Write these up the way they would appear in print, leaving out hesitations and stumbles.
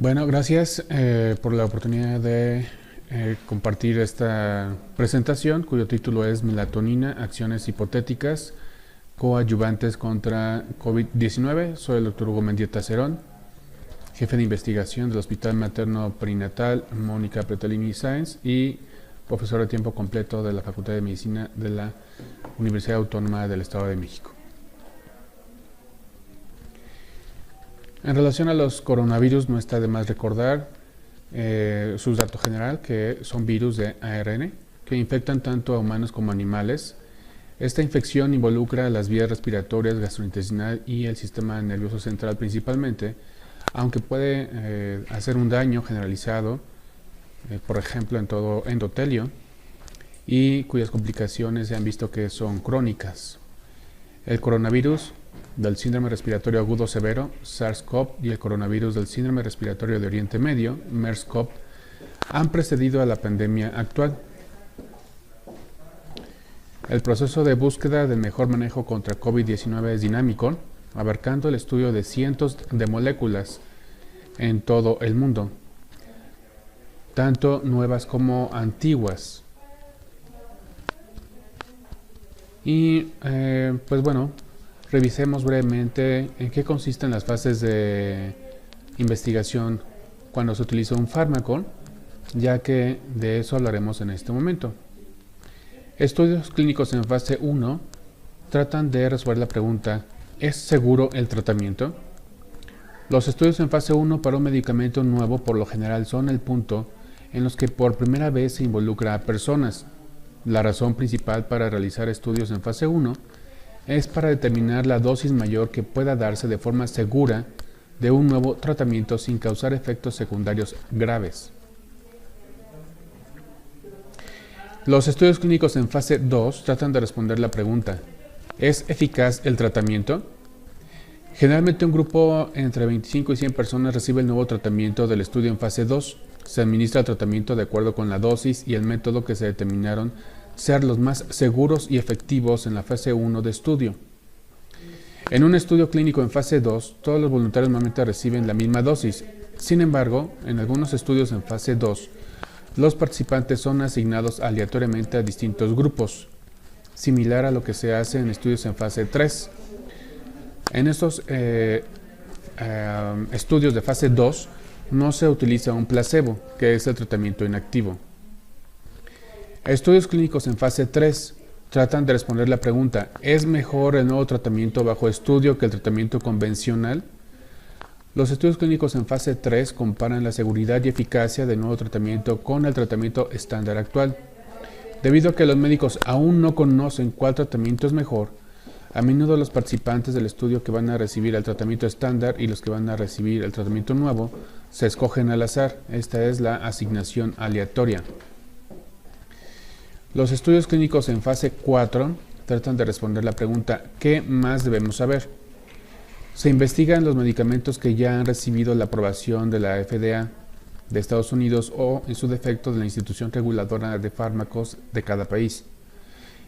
Bueno, gracias por la oportunidad de compartir esta presentación cuyo título es Melatonina, acciones hipotéticas coadyuvantes contra COVID-19. Soy el Dr. Hugo Mendieta Cerón, jefe de investigación del Hospital Materno Perinatal Mónica Pretalini Sáenz y profesor de tiempo completo de la Facultad de Medicina de la Universidad Autónoma del Estado de México. En relación a los coronavirus, no está de más recordar su dato general, que son virus de ARN que infectan tanto a humanos como a animales. Esta infección involucra las vías respiratorias, gastrointestinal y el sistema nervioso central principalmente, aunque puede hacer un daño generalizado, por ejemplo en todo endotelio, y cuyas complicaciones se han visto que son crónicas. El coronavirus del síndrome respiratorio agudo severo, SARS-CoV, y el coronavirus del síndrome respiratorio de Oriente Medio, MERS-CoV, han precedido a la pandemia actual. El proceso de búsqueda del mejor manejo contra COVID-19 es dinámico, abarcando el estudio de cientos de moléculas en todo el mundo, tanto nuevas como antiguas. Y pues bueno, revisemos brevemente en qué consisten las fases de investigación cuando se utiliza un fármaco, ya que de eso hablaremos en este momento. Estudios clínicos en fase 1 tratan de resolver la pregunta: ¿es seguro el tratamiento? Los estudios en fase 1 para un medicamento nuevo por lo general son el punto en los que por primera vez se involucra a personas. La razón principal para realizar estudios en fase 1 es para determinar la dosis mayor que pueda darse de forma segura de un nuevo tratamiento sin causar efectos secundarios graves. Los estudios clínicos en fase 2 tratan de responder la pregunta: ¿es eficaz el tratamiento? Generalmente un grupo entre 25 y 100 personas recibe el nuevo tratamiento del estudio en fase 2. Se administra el tratamiento de acuerdo con la dosis y el método que se determinaron ser los más seguros y efectivos en la fase 1 de estudio. En un estudio clínico en fase 2, todos los voluntarios normalmente reciben la misma dosis. Sin embargo, en algunos estudios en fase 2, los participantes son asignados aleatoriamente a distintos grupos, similar a lo que se hace en estudios en fase 3. En estos estudios de fase 2 no se utiliza un placebo, que es el tratamiento inactivo. Estudios clínicos en fase 3 tratan de responder la pregunta: ¿es mejor el nuevo tratamiento bajo estudio que el tratamiento convencional? Los estudios clínicos en fase 3 comparan la seguridad y eficacia del nuevo tratamiento con el tratamiento estándar actual. Debido a que los médicos aún no conocen cuál tratamiento es mejor, a menudo los participantes del estudio que van a recibir el tratamiento estándar y los que van a recibir el tratamiento nuevo se escogen al azar. Esta es la asignación aleatoria. Los estudios clínicos en fase 4 tratan de responder la pregunta: ¿qué más debemos saber? Se investigan los medicamentos que ya han recibido la aprobación de la FDA de Estados Unidos o, en su defecto, de la institución reguladora de fármacos de cada país.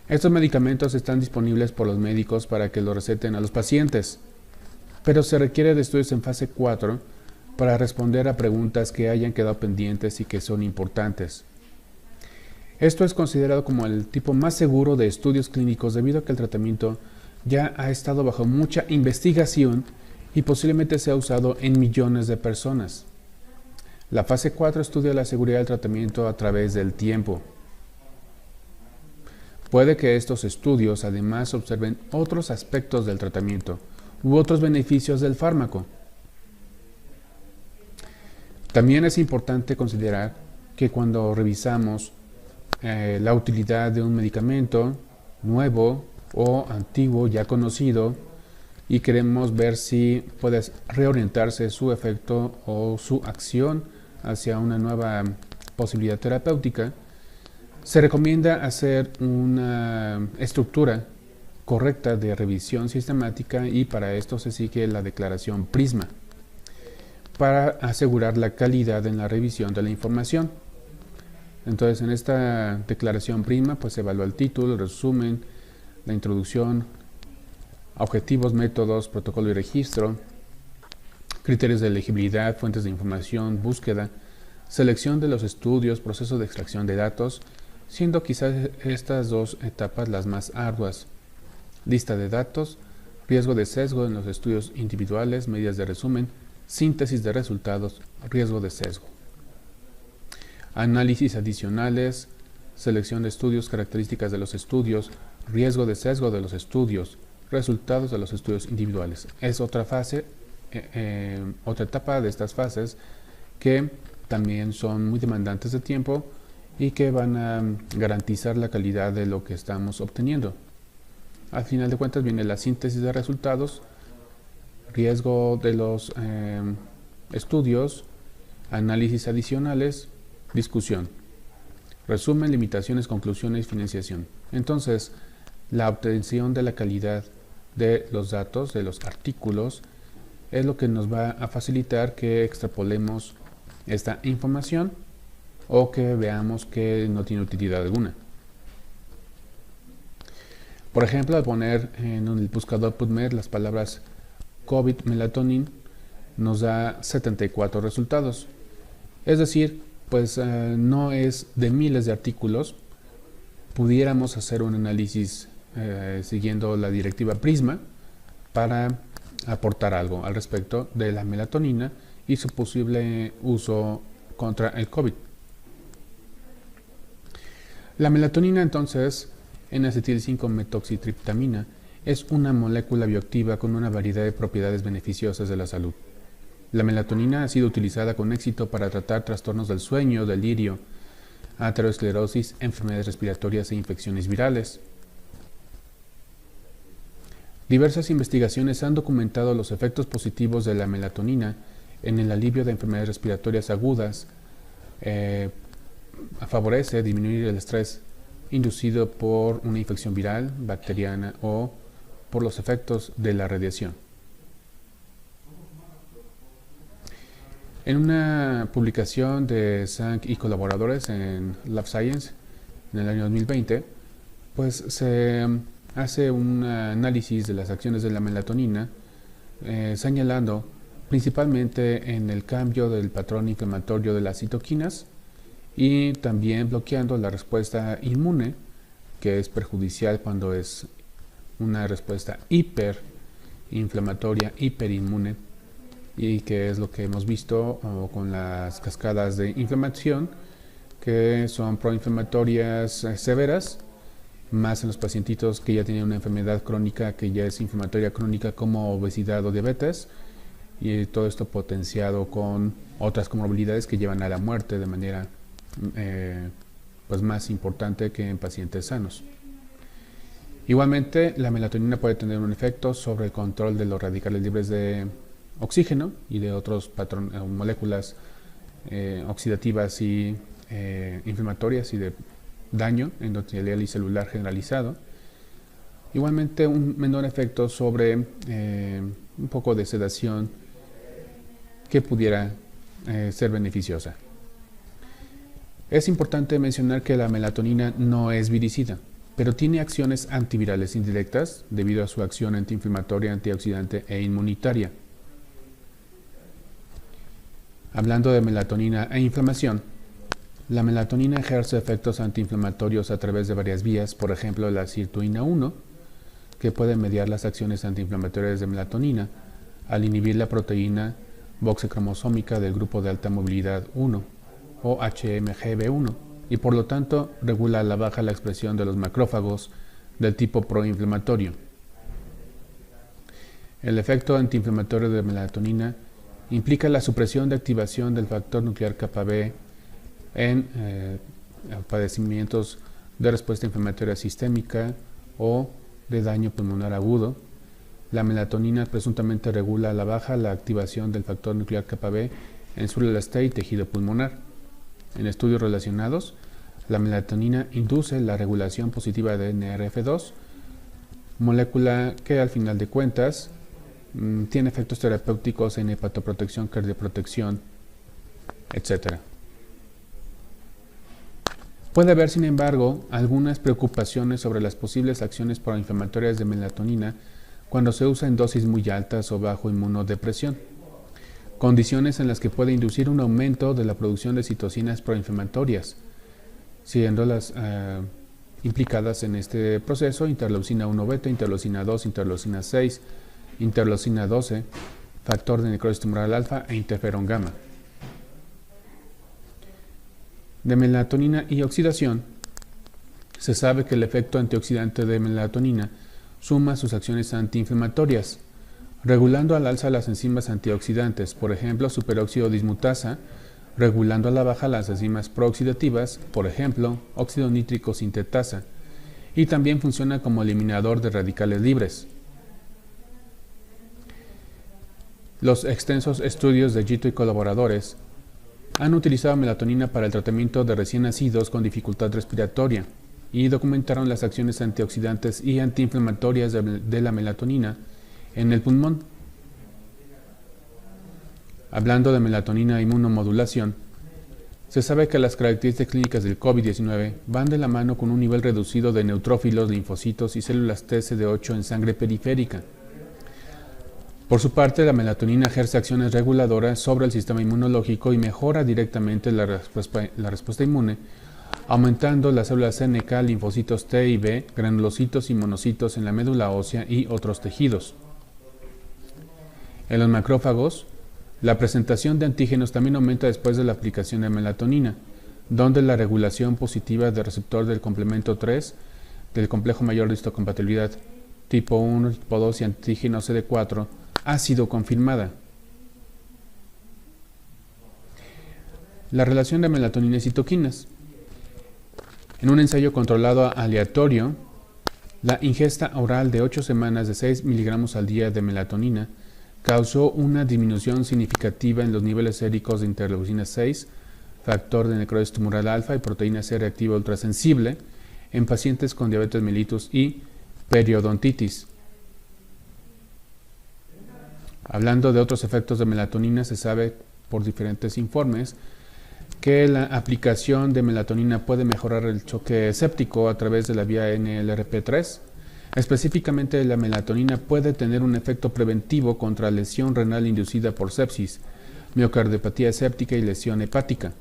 Estos medicamentos están disponibles por los médicos para que los receten a los pacientes, pero se requiere de estudios en fase 4 para responder a preguntas que hayan quedado pendientes y que son importantes. Esto es considerado como el tipo más seguro de estudios clínicos debido a que el tratamiento ya ha estado bajo mucha investigación y posiblemente sea usado en millones de personas. La fase 4 estudia la seguridad del tratamiento a través del tiempo. Puede que estos estudios además observen otros aspectos del tratamiento u otros beneficios del fármaco. También es importante considerar que cuando revisamos la utilidad de un medicamento nuevo o antiguo ya conocido y queremos ver si puede reorientarse su efecto o su acción hacia una nueva posibilidad terapéutica, se recomienda hacer una estructura correcta de revisión sistemática y para esto se sigue la declaración PRISMA para asegurar la calidad en la revisión de la información. Entonces, en esta declaración PRISMA pues se evalúa el título, el resumen, la introducción, objetivos, métodos, protocolo y registro, criterios de elegibilidad, fuentes de información, búsqueda, selección de los estudios, proceso de extracción de datos, siendo quizás estas dos etapas las más arduas. Lista de datos, riesgo de sesgo en los estudios individuales, medidas de resumen, síntesis de resultados, riesgo de sesgo. Análisis adicionales, selección de estudios, características de los estudios, riesgo de sesgo de los estudios, resultados de los estudios individuales. Es otra fase, otra etapa de estas fases que también son muy demandantes de tiempo y que van a garantizar la calidad de lo que estamos obteniendo. Al final de cuentas viene la síntesis de resultados, riesgo de los estudios, análisis adicionales, discusión, resumen, limitaciones, conclusiones, financiación. Entonces, la obtención de la calidad de los datos, de los artículos, es lo que nos va a facilitar que extrapolemos esta información o que veamos que no tiene utilidad alguna. Por ejemplo, al poner en el buscador PubMed las palabras COVID melatonin, nos da 74 resultados. Es decir, pues no es de miles de artículos. Pudiéramos hacer un análisis siguiendo la directiva Prisma para aportar algo al respecto de la melatonina y su posible uso contra el COVID. La melatonina, entonces, N-acetil-5-metoxitriptamina, es una molécula bioactiva con una variedad de propiedades beneficiosas de la salud. La melatonina ha sido utilizada con éxito para tratar trastornos del sueño, delirio, aterosclerosis, enfermedades respiratorias e infecciones virales. Diversas investigaciones han documentado los efectos positivos de la melatonina en el alivio de enfermedades respiratorias agudas. Favorece disminuir el estrés inducido por una infección viral, bacteriana o por los efectos de la radiación. En una publicación de Zhang y colaboradores en Lab Science en el año 2020, pues se hace un análisis de las acciones de la melatonina, señalando principalmente en el cambio del patrón inflamatorio de las citoquinas y también bloqueando la respuesta inmune, que es perjudicial cuando es una respuesta hiperinflamatoria, hiperinmune, y que es lo que hemos visto con las cascadas de inflamación, que son proinflamatorias severas, más en los pacientitos que ya tienen una enfermedad crónica que ya es inflamatoria crónica como obesidad o diabetes, y todo esto potenciado con otras comorbilidades que llevan a la muerte de manera pues más importante que en pacientes sanos. Igualmente, la melatonina puede tener un efecto sobre el control de los radicales libres de oxígeno y de otros moléculas oxidativas y inflamatorias y de daño endotelial y celular generalizado. Igualmente, un menor efecto sobre un poco de sedación que pudiera ser beneficiosa. Es importante mencionar que la melatonina no es viricida, pero tiene acciones antivirales indirectas debido a su acción antiinflamatoria, antioxidante e inmunitaria. Hablando de melatonina e inflamación, la melatonina ejerce efectos antiinflamatorios a través de varias vías, por ejemplo la sirtuina 1, que puede mediar las acciones antiinflamatorias de melatonina al inhibir la proteína boxecromosómica del grupo de alta movilidad 1 o HMGB1 y por lo tanto regula a la baja la expresión de los macrófagos del tipo proinflamatorio. El efecto antiinflamatorio de melatonina implica la supresión de activación del factor nuclear kappa B en padecimientos de respuesta inflamatoria sistémica o de daño pulmonar agudo. La melatonina presuntamente regula a la baja la activación del factor nuclear kappa B en células T y tejido pulmonar. En estudios relacionados, la melatonina induce la regulación positiva de NRF2, molécula que al final de cuentas tiene efectos terapéuticos en hepatoprotección, cardioprotección, etc. Puede haber, sin embargo, algunas preocupaciones sobre las posibles acciones proinflamatorias de melatonina cuando se usa en dosis muy altas o bajo inmunodepresión. condiciones en las que puede inducir un aumento de la producción de citocinas proinflamatorias, siendo las implicadas en este proceso interleucina 1 beta, interleucina 2, interleucina 6, interleucina 12, factor de necrosis tumoral alfa e interferón gamma. De melatonina y oxidación, se sabe que el efecto antioxidante de melatonina suma sus acciones antiinflamatorias, regulando al alza las enzimas antioxidantes, por ejemplo, superóxido dismutasa, regulando a la baja las enzimas prooxidativas, por ejemplo, óxido nítrico sintetasa, y también funciona como eliminador de radicales libres. Los extensos estudios de Gito y colaboradores han utilizado melatonina para el tratamiento de recién nacidos con dificultad respiratoria y documentaron las acciones antioxidantes y antiinflamatorias de la melatonina en el pulmón. Hablando de melatonina e inmunomodulación, se sabe que las características clínicas del COVID-19 van de la mano con un nivel reducido de neutrófilos, linfocitos y células TCD8 en sangre periférica. Por su parte, la melatonina ejerce acciones reguladoras sobre el sistema inmunológico y mejora directamente la respuesta inmune, aumentando las células NK, linfocitos T y B, granulocitos y monocitos en la médula ósea y otros tejidos. En los macrófagos, la presentación de antígenos también aumenta después de la aplicación de melatonina, donde la regulación positiva del receptor del complemento 3 del complejo mayor de histocompatibilidad tipo 1, tipo 2 y antígeno CD4 ha sido confirmada. La relación de melatonina y citoquinas. En un ensayo controlado aleatorio, la ingesta oral de 8 semanas de 6 miligramos al día de melatonina causó una disminución significativa en los niveles séricos de interleucina 6, factor de necrosis tumoral alfa y proteína C reactiva ultrasensible en pacientes con diabetes mellitus y periodontitis. Hablando de otros efectos de melatonina, se sabe por diferentes informes que la aplicación de melatonina puede mejorar el choque séptico a través de la vía NLRP3. Específicamente, la melatonina puede tener un efecto preventivo contra lesión renal inducida por sepsis, miocardiopatía séptica y lesión hepática.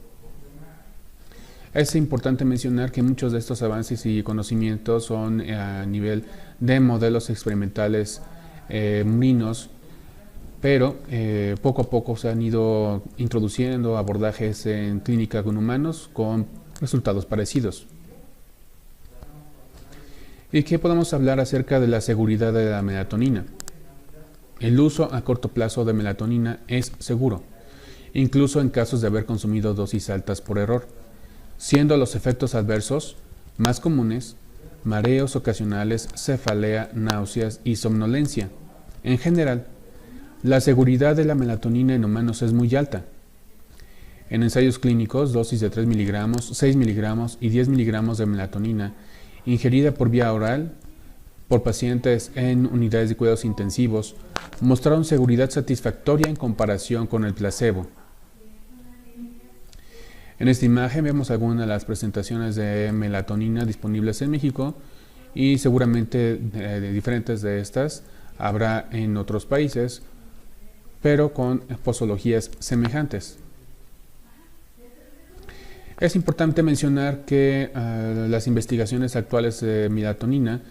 Es importante mencionar que muchos de estos avances y conocimientos son a nivel de modelos experimentales murinos, pero poco a poco se han ido introduciendo abordajes en clínica con humanos con resultados parecidos. ¿Y qué podemos hablar acerca de la seguridad de la melatonina? El uso a corto plazo de melatonina es seguro, incluso en casos de haber consumido dosis altas por error, siendo los efectos adversos más comunes mareos ocasionales, cefalea, náuseas y somnolencia. En general, la seguridad de la melatonina en humanos es muy alta. En ensayos clínicos, dosis de 3 miligramos, 6 miligramos y 10 miligramos de melatonina ingerida por vía oral por pacientes en unidades de cuidados intensivos mostraron seguridad satisfactoria en comparación con el placebo. En esta imagen vemos algunas de las presentaciones de melatonina disponibles en México y seguramente diferentes de estas habrá en otros países, pero con posologías semejantes. Es importante mencionar que las investigaciones actuales de melatonina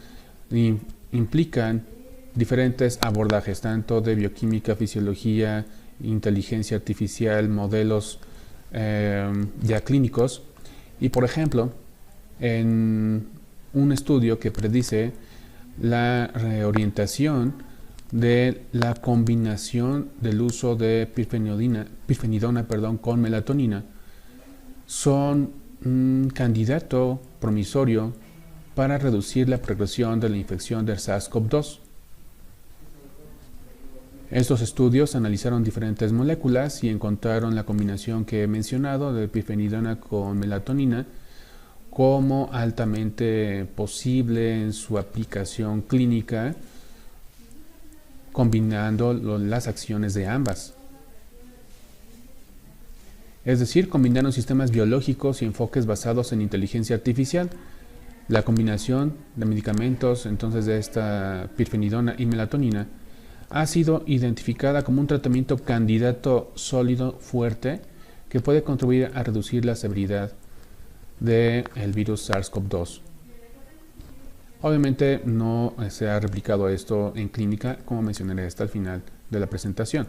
implican diferentes abordajes, tanto de bioquímica, fisiología, inteligencia artificial, modelos ya clínicos. Y por ejemplo, en un estudio que predice la reorientación de la combinación del uso de pirfenidona con melatonina, son un candidato promisorio para reducir la progresión de la infección del SARS-CoV-2. Estos estudios analizaron diferentes moléculas y encontraron la combinación que he mencionado de pirfenidona con melatonina como altamente posible en su aplicación clínica, combinando las acciones de ambas. Es decir, combinaron sistemas biológicos y enfoques basados en inteligencia artificial. La combinación de medicamentos entonces de esta pirfenidona y melatonina ha sido identificada como un tratamiento candidato sólido fuerte que puede contribuir a reducir la severidad del virus SARS-CoV-2. Obviamente no se ha replicado esto en clínica, como mencionaré hasta el final de la presentación.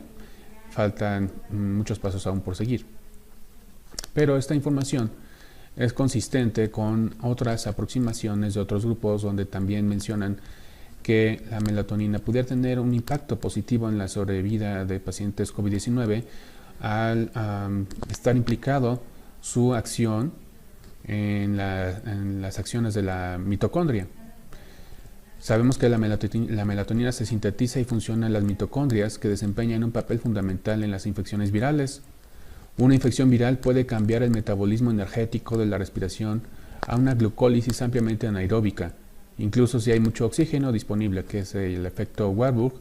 Faltan muchos pasos aún por seguir. Pero esta información es consistente con otras aproximaciones de otros grupos donde también mencionan que la melatonina pudiera tener un impacto positivo en la sobrevida de pacientes COVID-19 al estar implicado su acción en las acciones de la mitocondria. Sabemos que la melatonina se sintetiza y funciona en las mitocondrias, que desempeñan un papel fundamental en las infecciones virales. Una infección viral puede cambiar el metabolismo energético de la respiración a una glucólisis ampliamente anaeróbica, incluso si hay mucho oxígeno disponible, que es el efecto Warburg,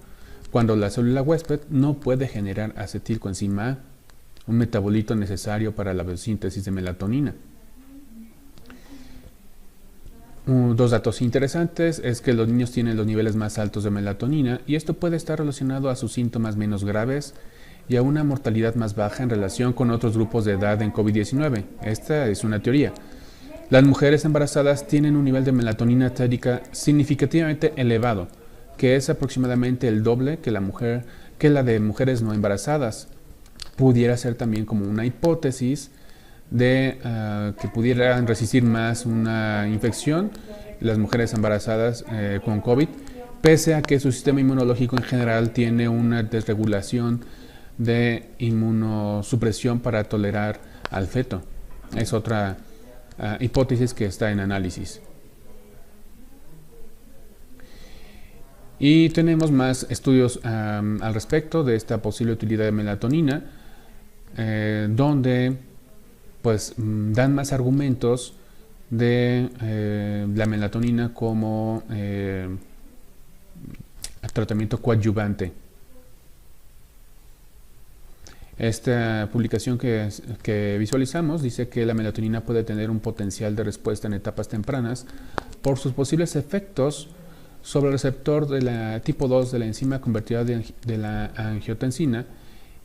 cuando la célula huésped no puede generar acetilcoenzima A, un metabolito necesario para la biosíntesis de melatonina. Dos datos interesantes es que los niños tienen los niveles más altos de melatonina y esto puede estar relacionado a sus síntomas menos graves y a una mortalidad más baja en relación con otros grupos de edad en COVID-19. Esta es una teoría. Las mujeres embarazadas tienen un nivel de melatonina sérica significativamente elevado, que es aproximadamente el doble que la de mujeres no embarazadas. Pudiera ser también como una hipótesis de que pudieran resistir más una infección las mujeres embarazadas con COVID, pese a que su sistema inmunológico en general tiene una desregulación de inmunosupresión para tolerar al feto. Es otra hipótesis que está en análisis. Y tenemos más estudios al respecto de esta posible utilidad de melatonina, donde pues dan más argumentos de la melatonina como tratamiento coadyuvante. Esta publicación que visualizamos dice que la melatonina puede tener un potencial de respuesta en etapas tempranas por sus posibles efectos sobre el receptor de la tipo 2 de la enzima convertidora de la angiotensina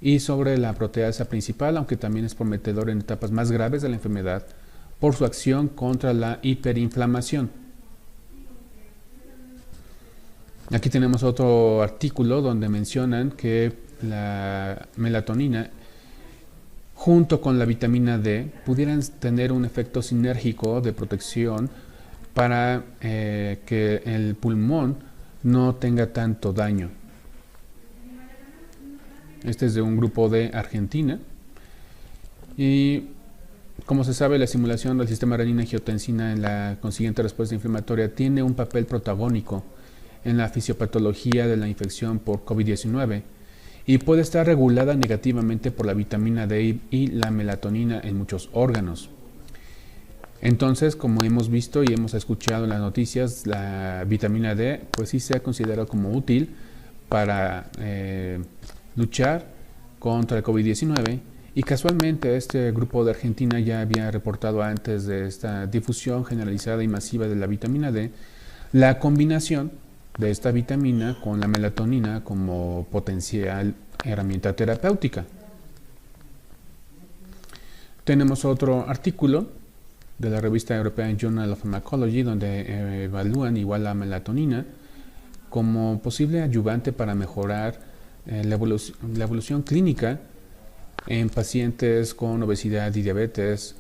y sobre la proteasa principal, aunque también es prometedor en etapas más graves de la enfermedad por su acción contra la hiperinflamación. Aquí tenemos otro artículo donde mencionan que la melatonina junto con la vitamina D pudieran tener un efecto sinérgico de protección para que el pulmón no tenga tanto daño. Este es de un grupo de Argentina y como se sabe, la estimulación del sistema renina-angiotensina en la consiguiente respuesta inflamatoria tiene un papel protagónico en la fisiopatología de la infección por COVID-19 y puede estar regulada negativamente por la vitamina D y la melatonina en muchos órganos. Entonces, como hemos visto y hemos escuchado en las noticias, la vitamina D pues sí se ha considerado como útil para luchar contra el COVID-19 y casualmente este grupo de Argentina ya había reportado antes de esta difusión generalizada y masiva de la vitamina D la combinación de esta vitamina con la melatonina como potencial herramienta terapéutica. Tenemos otro artículo de la revista European Journal of Pharmacology donde evalúan igual la melatonina como posible ayudante para mejorar la evolución clínica en pacientes con obesidad y diabetes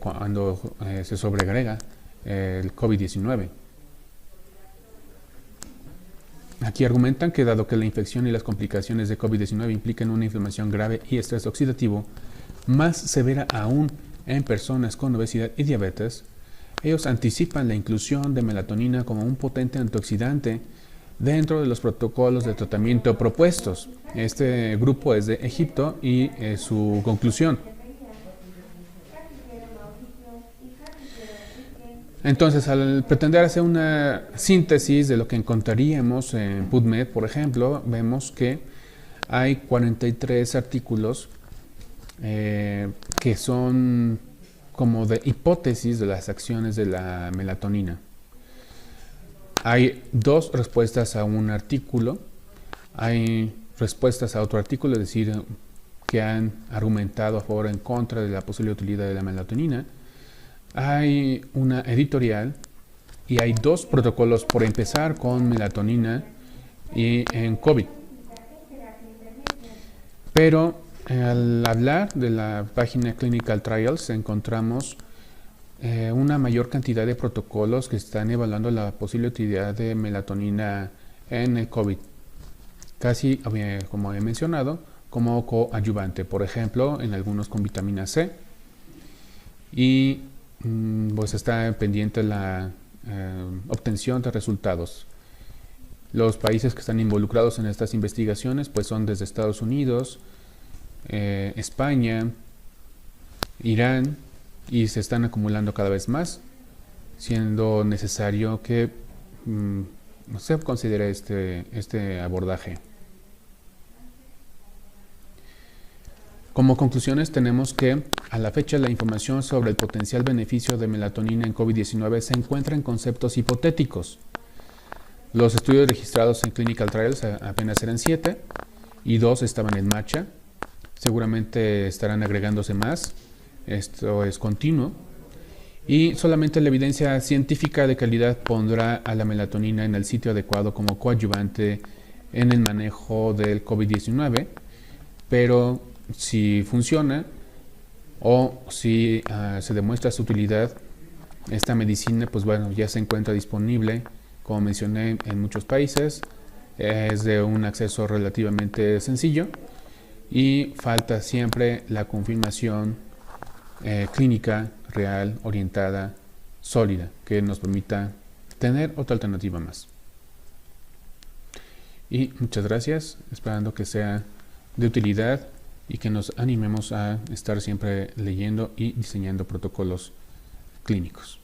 cuando se sobreagrega el COVID-19. Aquí argumentan que dado que la infección y las complicaciones de COVID-19 implican una inflamación grave y estrés oxidativo más severa aún en personas con obesidad y diabetes, ellos anticipan la inclusión de melatonina como un potente antioxidante dentro de los protocolos de tratamiento propuestos. Este grupo es de Egipto y su conclusión. Entonces, al pretender hacer una síntesis de lo que encontraríamos en PubMed, por ejemplo, vemos que hay 43 artículos que son como de hipótesis de las acciones de la melatonina. Hay 2 respuestas a un artículo. Hay respuestas a otro artículo, es decir, que han argumentado a favor o en contra de la posible utilidad de la melatonina. Hay una editorial y hay 2 protocolos por empezar con melatonina y en COVID. Pero al hablar de la página Clinical Trials encontramos una mayor cantidad de protocolos que están evaluando la posible utilidad de melatonina en el COVID. Casi, como he mencionado, como coadyuvante, por ejemplo, en algunos con vitamina C. Y pues está pendiente la obtención de resultados. Los países que están involucrados en estas investigaciones pues son desde Estados Unidos, España, Irán, y se están acumulando cada vez más, siendo necesario que se considere este abordaje. Como conclusiones tenemos que a la fecha la información sobre el potencial beneficio de melatonina en COVID-19 se encuentra en conceptos hipotéticos. Los estudios registrados en Clinical Trials apenas eran 7 y 2 estaban en marcha. Seguramente estarán agregándose más. Esto es continuo. Y solamente la evidencia científica de calidad pondrá a la melatonina en el sitio adecuado como coadyuvante en el manejo del COVID-19. Pero si funciona o si se demuestra su utilidad, esta medicina pues bueno, ya se encuentra disponible, como mencioné, en muchos países. Es de un acceso relativamente sencillo y falta siempre la confirmación clínica real, orientada, sólida, que nos permita tener otra alternativa más. Y muchas gracias, esperando que sea de utilidad y que nos animemos a estar siempre leyendo y diseñando protocolos clínicos.